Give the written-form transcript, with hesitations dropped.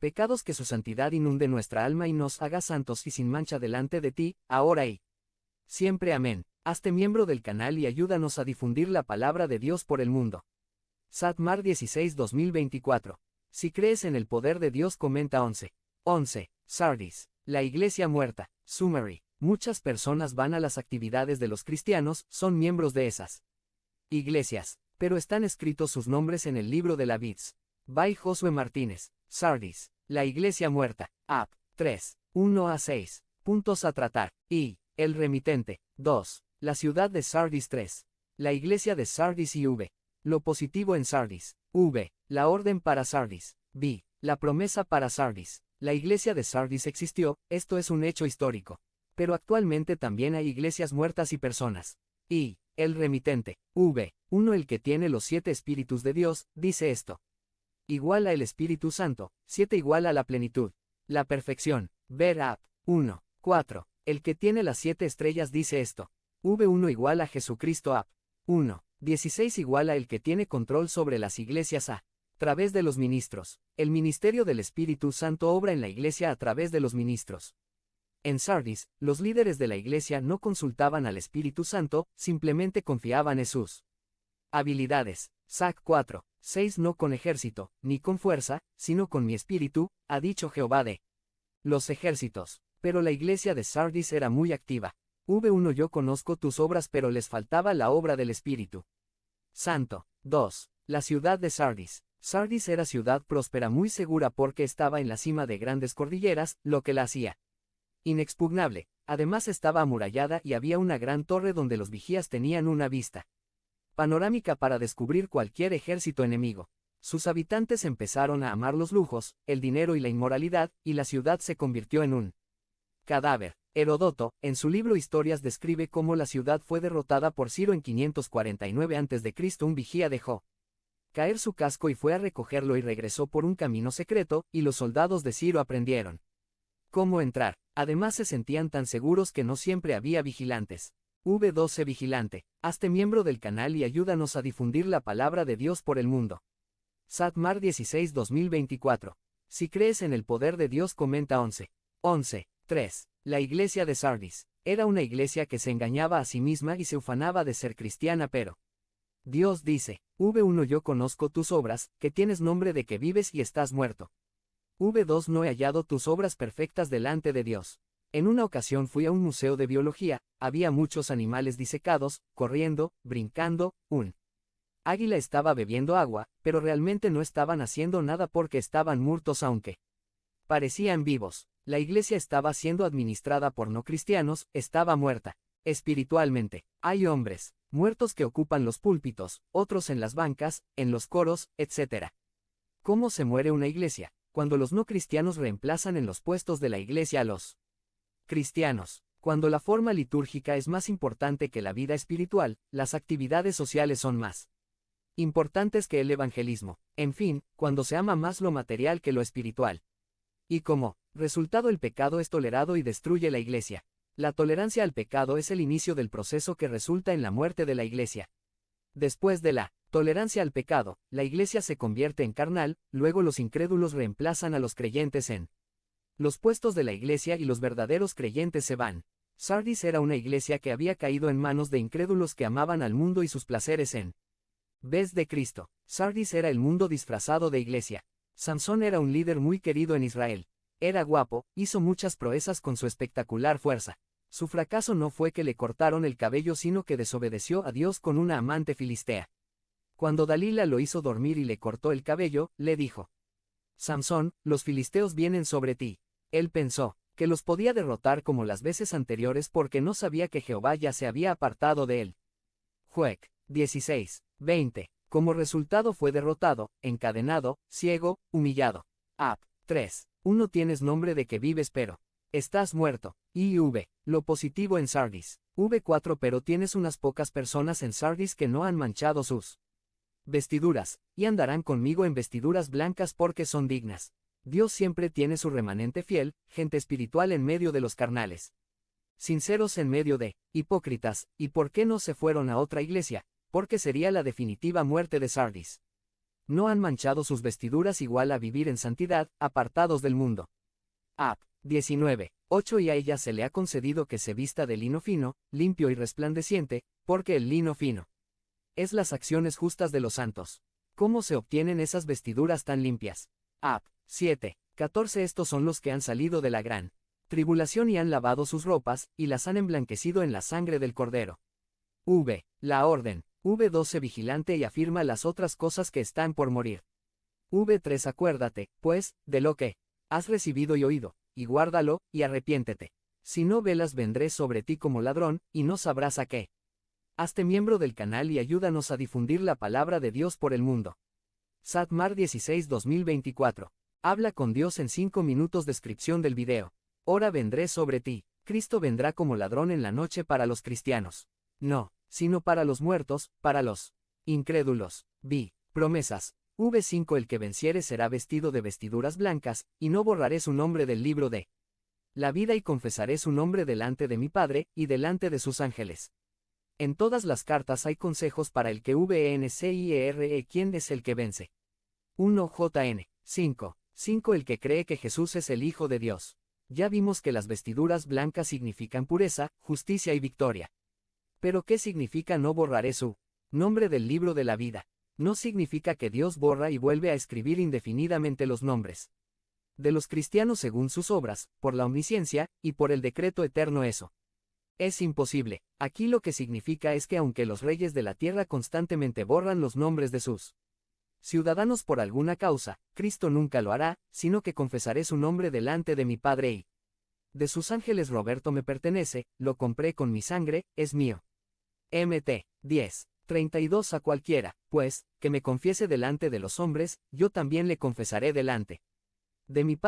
Pecados que su santidad inunde nuestra alma y nos haga santos y sin mancha delante de ti, ahora y siempre. Amén. Hazte miembro del canal y ayúdanos a difundir la palabra de Dios por el mundo. Satmar 16-2024. Si crees en el poder de Dios, comenta 11. 11. Sardis. La iglesia muerta. Summary. Muchas personas van a las actividades de los cristianos, son miembros de esas iglesias, pero están escritos sus nombres en el libro de la Vids. By Josué Martínez. Sardis. La iglesia muerta. Ap. 3. 1 a 6. Puntos a tratar. Y. El remitente. 2. La ciudad de Sardis. 3. La iglesia de Sardis y V. Lo positivo en Sardis. V. La orden para Sardis. B. La promesa para Sardis. La iglesia de Sardis existió, esto es un hecho histórico. Pero actualmente también hay iglesias muertas y personas. Y. El remitente. V. 1. El que tiene los 7 espíritus de Dios, dice esto. Igual a el Espíritu Santo. 7 igual a la plenitud. La perfección. Ver Ap. 1. 4. El que tiene las 7 estrellas dice esto. V1 igual a Jesucristo Ap. 1. 16 igual a el que tiene control sobre las iglesias a través de los ministros. El ministerio del Espíritu Santo obra en la iglesia a través de los ministros. En Sardis, los líderes de la iglesia no consultaban al Espíritu Santo, simplemente confiaban en sus habilidades. Sac 4. 6 No con ejército, ni con fuerza, sino con mi espíritu, ha dicho Jehová de los ejércitos. Pero la iglesia de Sardis era muy activa. V1 Yo conozco tus obras, pero les faltaba la obra del Espíritu Santo. 2. La ciudad de Sardis. Sardis era ciudad próspera, muy segura porque estaba en la cima de grandes cordilleras, lo que la hacía inexpugnable. Además estaba amurallada y había una gran torre donde los vigías tenían una vista panorámica para descubrir cualquier ejército enemigo. Sus habitantes empezaron a amar los lujos, el dinero y la inmoralidad, y la ciudad se convirtió en un cadáver. Heródoto, en su libro Historias, describe cómo la ciudad fue derrotada por Ciro en 549 a.C. Un vigía dejó caer su casco y fue a recogerlo y regresó por un camino secreto, y los soldados de Ciro aprendieron cómo entrar. Además se sentían tan seguros que no siempre había vigilantes. V12 Vigilante. Hazte miembro del canal y ayúdanos a difundir la palabra de Dios por el mundo. Satmar 16-2024. Si crees en el poder de Dios, comenta 11. 11. 3. La iglesia de Sardis. Era una iglesia que se engañaba a sí misma y se ufanaba de ser cristiana, pero Dios dice, V1 Yo conozco tus obras, que tienes nombre de que vives y estás muerto. V2 No he hallado tus obras perfectas delante de Dios. En una ocasión fui a un museo de biología, había muchos animales disecados, corriendo, brincando, un águila estaba bebiendo agua, pero realmente no estaban haciendo nada porque estaban muertos aunque parecían vivos. La iglesia estaba siendo administrada por no cristianos, estaba muerta espiritualmente. Hay hombres muertos que ocupan los púlpitos, otros en las bancas, en los coros, etc. ¿Cómo se muere una iglesia? Cuando los no cristianos reemplazan en los puestos de la iglesia a los cristianos. Cuando la forma litúrgica es más importante que la vida espiritual, las actividades sociales son más importantes que el evangelismo. En fin, cuando se ama más lo material que lo espiritual. Y como resultado, el pecado es tolerado y destruye la iglesia. La tolerancia al pecado es el inicio del proceso que resulta en la muerte de la iglesia. Después de la tolerancia al pecado, la iglesia se convierte en carnal, luego los incrédulos reemplazan a los creyentes en los puestos de la iglesia y los verdaderos creyentes se van. Sardis era una iglesia que había caído en manos de incrédulos que amaban al mundo y sus placeres en vez de Cristo. Sardis era el mundo disfrazado de iglesia. Sansón era un líder muy querido en Israel. Era guapo, hizo muchas proezas con su espectacular fuerza. Su fracaso no fue que le cortaron el cabello, sino que desobedeció a Dios con una amante filistea. Cuando Dalila lo hizo dormir y le cortó el cabello, le dijo: Samsón, los filisteos vienen sobre ti. Él pensó que los podía derrotar como las veces anteriores porque no sabía que Jehová ya se había apartado de él. Juec. 16. 20. Como resultado fue derrotado, encadenado, ciego, humillado. Ap. 3. 1 Tienes nombre de que vives, pero estás muerto. IV. Lo positivo en Sardis. V4 Pero tienes unas pocas personas en Sardis que no han manchado sus vestiduras, y andarán conmigo en vestiduras blancas porque son dignas. Dios siempre tiene su remanente fiel, gente espiritual en medio de los carnales. Sinceros en medio de hipócritas. ¿Y por qué no se fueron a otra iglesia? Porque sería la definitiva muerte de Sardis. No han manchado sus vestiduras igual a vivir en santidad, apartados del mundo. Ap. 19. 8 Y a ella se le ha concedido que se vista de lino fino, limpio y resplandeciente, porque el lino fino es las acciones justas de los santos. ¿Cómo se obtienen esas vestiduras tan limpias? Ap. 7. 14 Estos son los que han salido de la gran tribulación y han lavado sus ropas, y las han emblanquecido en la sangre del Cordero. V. La orden. V12 Vigilante y afirma las otras cosas que están por morir. V3 Acuérdate, pues, de lo que has recibido y oído, y guárdalo, y arrepiéntete. Si no velas vendré sobre ti como ladrón, y no sabrás a qué. Hazte miembro del canal y ayúdanos a difundir la palabra de Dios por el mundo. Satmar 16-2024. Habla con Dios en 5 minutos. Descripción del video. Ahora vendré sobre ti. Cristo vendrá como ladrón en la noche para los cristianos. No, sino para los muertos, para los incrédulos. Vi. Promesas. V5 El que venciere será vestido de vestiduras blancas, y no borraré su nombre del libro de la vida y confesaré su nombre delante de mi Padre, y delante de sus ángeles. En todas las cartas hay consejos para el que vencire. ¿Quién es el que vence? 1 JN. 5. El que cree que Jesús es el Hijo de Dios. Ya vimos que las vestiduras blancas significan pureza, justicia y victoria. Pero ¿qué significa no borraré su nombre del libro de la vida? No significa que Dios borra y vuelve a escribir indefinidamente los nombres de los cristianos según sus obras, por la omnisciencia, y por el decreto eterno. Eso es imposible. Aquí lo que significa es que aunque los reyes de la tierra constantemente borran los nombres de sus ciudadanos por alguna causa, Cristo nunca lo hará, sino que confesaré su nombre delante de mi Padre y de sus ángeles. Roberto me pertenece, lo compré con mi sangre, es mío. Mt. 10. 32 A cualquiera, pues, que me confiese delante de los hombres, yo también le confesaré delante de mi Padre.